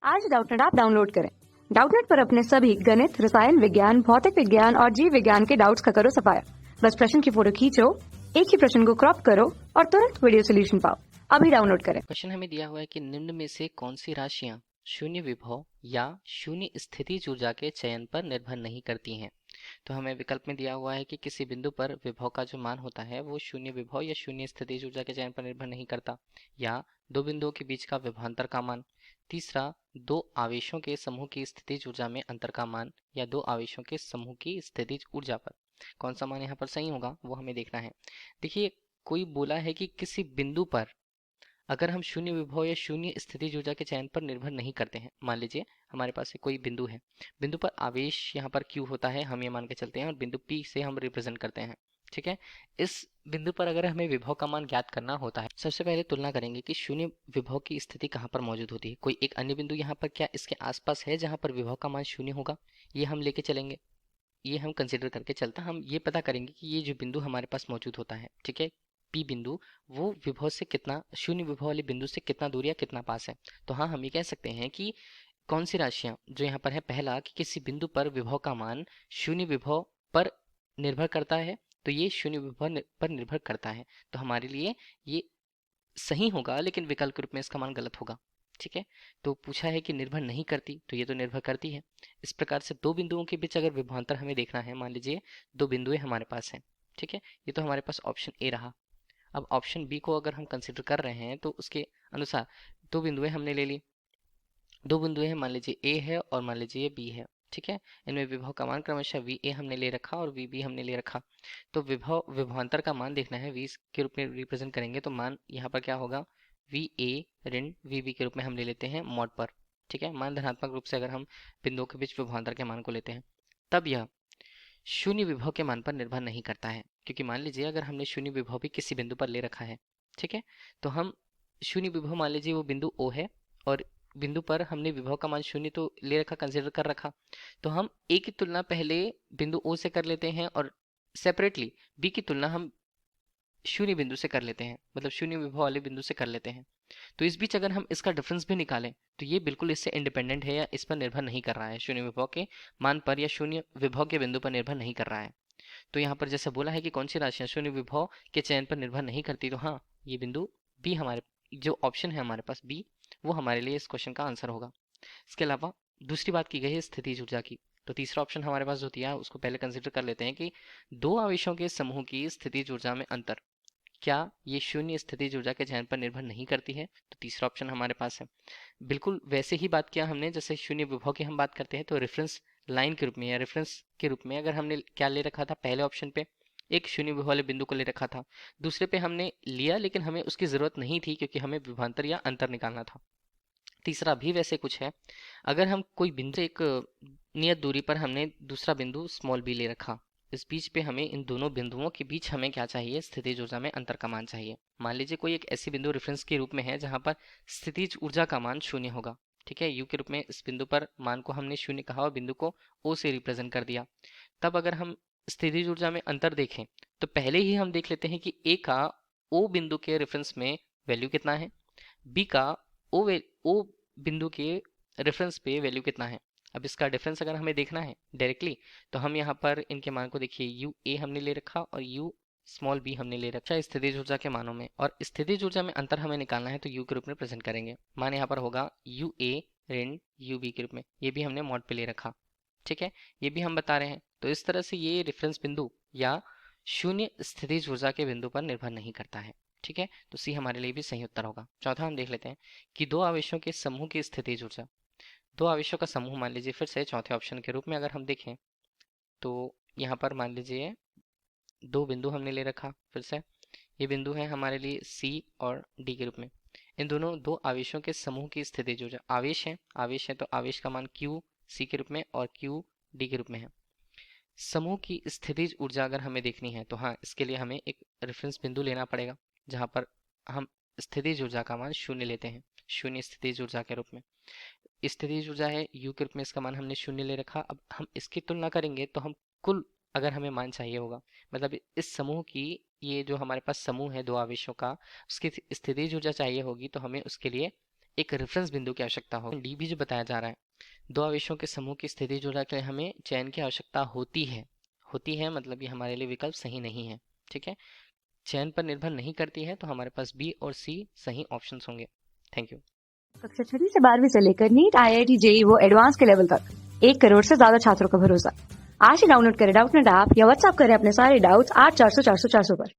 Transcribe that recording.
आज Doubtnut app download करें। Doubtnut पर अपने सभी गणित, रसायन विज्ञान, भौतिक विज्ञान और जीव विज्ञान के डाउट्स का करो सफाया। बस प्रश्न की फोटो खींचो, एक ही प्रश्न को क्रॉप करो और तुरंत वीडियो सोल्यूशन पाओ। अभी डाउनलोड करें। क्वेश्चन हमें दिया हुआ है कि निम्न में से कौन सी राशियां शून्य विभव या शून्य स्थितिज ऊर्जा के चयन पर निर्भर नहीं करती हैं। तो हमें विकल्प में दिया हुआ है कि किसी बिंदु पर विभव का जो मान होता है वो शून्य विभव या शून्य स्थितिज ऊर्जा के चयन पर निर्भर नहीं करता, या दो बिंदुओं के बीच का विभवांतर का मान, तीसरा दो आवेशों के समूह की स्थितिज ऊर्जा में अंतर का मान, या दो आवेशों के समूह की स्थितिज ऊर्जा पर। कौन सा मान यहाँ पर सही होगा वो हमें देखना है। देखिए, कोई बोला है कि किसी बिंदु पर अगर हम शून्य विभव या शून्य स्थितिज ऊर्जा के चयन पर निर्भर नहीं करते हैं। मान लीजिए हमारे पास कोई बिंदु है, बिंदु पर आवेश यहाँ पर Q होता है, हम ये मान के चलते हैं, और बिंदु P से हम रिप्रेजेंट करते हैं। ठीक है, इस बिंदु पर अगर हमें विभव का मान ज्ञात करना होता है, सबसे पहले तुलना करेंगे कि शून्य विभव की स्थिति कहाँ पर मौजूद होती है। कोई एक अन्य बिंदु यहाँ पर क्या इसके आसपास है जहाँ पर विभव का मान शून्य होगा, ये हम लेके चलेंगे। ये हम कंसिडर करके चलता, हम ये पता करेंगे कि ये जो बिंदु हमारे पास मौजूद होता है, ठीक है, पी बिंदु, वो विभव से कितना, शून्य विभव वाले बिंदु से कितना दूर या कितना पास है। तो हाँ, हम ये कह सकते हैं कि कौन सी राशियां जो यहाँ पर है, पहला कि किसी बिंदु पर विभव का मान शून्य विभव पर निर्भर करता है, तो ये शून्य विभव पर निर्भर करता है, तो हमारे लिए ये सही होगा, लेकिन विकल्प के रूप में इसका मान गलत होगा। ठीक है, तो पूछा है कि निर्भर नहीं करती, तो ये तो निर्भर करती है। इस प्रकार से दो बिंदुओं के बीच अगर विभवांतर हमें देखना है, मान लीजिए दो बिंदुएं हमारे पास हैं, ठीक है, ये तो हमारे पास ऑप्शन ए रहा। अब ऑप्शन बी को अगर हम कंसिडर कर रहे हैं तो उसके अनुसार दो बिंदुएं हमने ले ली, दो बिंदुएं हैं, मान लीजिए ए है और मान लीजिए बी है। ठीक है, इनमें विभव का मान क्रमशः वी ए हमने ले रखा और वी बी हमने ले रखा। तो विभव विभवांतर का मान देखना है, वी के रूप में रिप्रेजेंट करेंगे, तो मान यहाँ पर क्या होगा, वी ए ऋण वी बी के रूप में हम ले लेते हैं मॉड पर। ठीक है, मान धनात्मक रूप से अगर हम बिंदुओं के बीच विभवांतर के मान को लेते हैं, तब यह शून्य विभव के मान पर निर्भर नहीं करता है। क्योंकि मान लीजिए अगर हमने शून्य विभव भी किसी बिंदु पर ले रखा है, ठीक है, तो हम शून्य विभव, मान लीजिए वो बिंदु ओ है और बिंदु पर हमने विभव का मान शून्य तो ले रखा, कंसिडर कर रखा, तो हम ए की तुलना पहले बिंदु ओ से कर लेते हैं और सेपरेटली बी की तुलना हम शून्य बिंदु से कर लेते हैं, मतलब शून्य विभव वाले बिंदु से कर लेते हैं। तो इस बीच अगर हम इसका डिफरेंस भी निकालें तो ये बिल्कुल इससे इंडिपेंडेंट है, या इस पर निर्भर नहीं कर रहा है, शून्य विभव के मान पर या शून्य विभव के बिंदु पर निर्भर नहीं कर रहा है। तो यहाँ पर जैसे बोला है कि कौन सी राशियां शून्य विभव के चयन पर निर्भर नहीं करती, तो हाँ, ये बिंदु बी, हमारे जो ऑप्शन है हमारे पास बी, वो हमारे लिए इस क्वेश्चन का आंसर होगा। इसके अलावा दूसरी बात की गई है स्थितिज ऊर्जा की, तो तीसरा ऑप्शन हमारे पास जो दिया है उसको पहले कंसिडर कर लेते हैं कि दो आवेशों के समूह की स्थितिज ऊर्जा में अंतर, क्या ये शून्य स्थितिज ऊर्जा के चयन पर निर्भर नहीं करती है। तो तीसरा ऑप्शन हमारे पास है। बिल्कुल वैसे ही बात किया हमने जैसे शून्य विभव की हम बात करते हैं, तो रेफरेंस लाइन के रूप में या रेफरेंस के रूप में अगर हमने क्या ले रखा था, पहले ऑप्शन पे एक शून्य विभव वाले बिंदु को ले रखा था, दूसरे पे हमने लिया लेकिन हमें उसकी जरूरत नहीं थी क्योंकि हमें विभवांतर या अंतर निकालना था। तीसरा भी वैसे कुछ है, अगर हम कोई बिंदु से एक नियत दूरी पर हमने दूसरा बिंदु स्मॉल बी ले रखा, इस बीच पे हमें इन दोनों बिंदुओं के बीच हमें क्या चाहिए, स्थितिज ऊर्जा में अंतर का मान चाहिए। मान लीजिए कोई एक ऐसी बिंदु रेफरेंस के रूप में है जहां पर स्थितिज ऊर्जा का मान शून्य होगा। ठीक है, यू के रूप में इस बिंदु पर मान को हमने शून्य कहा और बिंदु को ओ से रिप्रेजेंट कर दिया। तब अगर हम स्थितिज ऊर्जा में अंतर देखें तो पहले ही हम देख लेते हैं कि ए का ओ बिंदु के रेफरेंस में वैल्यू कितना है, बी का ओ बिंदु के रेफरेंस पे वैल्यू कितना है। अब इसका डिफरेंस अगर हमें देखना है डायरेक्टली, तो हम यहाँ पर इनके मान को देखिए, यू ए हमने ले रखा और यू स्मॉल बी हमने ले रखा स्थितिज ऊर्जा के मानों में, और स्थितिज ऊर्जा में अंतर हमें निकालना है तो यू के रूप में प्रेजेंट करेंगे। मान यहाँ पर होगा यू ए ऋण यू बी के रूप में, ये भी हमने मॉड पे ले रखा। ठीक है, ये भी हम बता रहे हैं। तो इस तरह से ये रेफरेंस बिंदु या शून्य स्थितिज ऊर्जा के बिंदु पर निर्भर नहीं करता है। ठीक है, तो सी हमारे लिए भी सही उत्तर होगा। चौथा हम देख लेते हैं कि दो आवेशों के समूह की स्थितिज ऊर्जा, दो आवेशों का समूह मान लीजिए फिर से चौथे ऑप्शन के रूप में अगर हम देखें, तो यहाँ पर मान लीजिए दो बिंदु हमने ले रखा, फिर से ये बिंदु है हमारे लिए सी और डी के रूप में। इन दोनों दो आवेशों के समूह की स्थितिज ऊर्जा, आवेश है तो आवेश का मान क्यू सी के रूप में और क्यू डी के रूप में है। समूह की स्थितिज ऊर्जा अगर हमें देखनी है तो हाँ, इसके लिए हमें एक रेफरेंस बिंदु लेना पड़ेगा जहाँ पर हम स्थितिज ऊर्जा का मान शून्य लेते हैं, शून्य स्थितिज ऊर्जा के रूप में। स्थितिज ऊर्जा है यू के रूप में, इसका मान हमने शून्य ले रखा। अब हम इसकी तुलना करेंगे तो हम कुल अगर हमें मान चाहिए होगा, मतलब इस समूह की, ये जो हमारे पास समूह है दो आवेशों का, उसकी स्थितिज ऊर्जा चाहिए होगी, तो हमें उसके लिए एक रेफरेंस बिंदु की आवश्यकता हो। डी भी जो बताया जा रहा है, दो आवेशों के समूह की स्थिति जोड़ा के लिए हमें चयन की आवश्यकता होती है मतलब ये हमारे लिए विकल्प सही नहीं है। ठीक है, चयन पर निर्भर नहीं करती है, तो हमारे पास बी और सी सही ऑप्शंस होंगे। Thank you. कक्षा 6 से 12वीं से लेकर नीट, IIT, JEE वो एडवांस के लेवल तक 1 करोड़ से ज्यादा छात्रों का भरोसा। आज ही डाउनलोड करें डाउटनेट ऐप या व्हाट्सएप करें अपने सारे डाउट्स 8400 400 400 पर।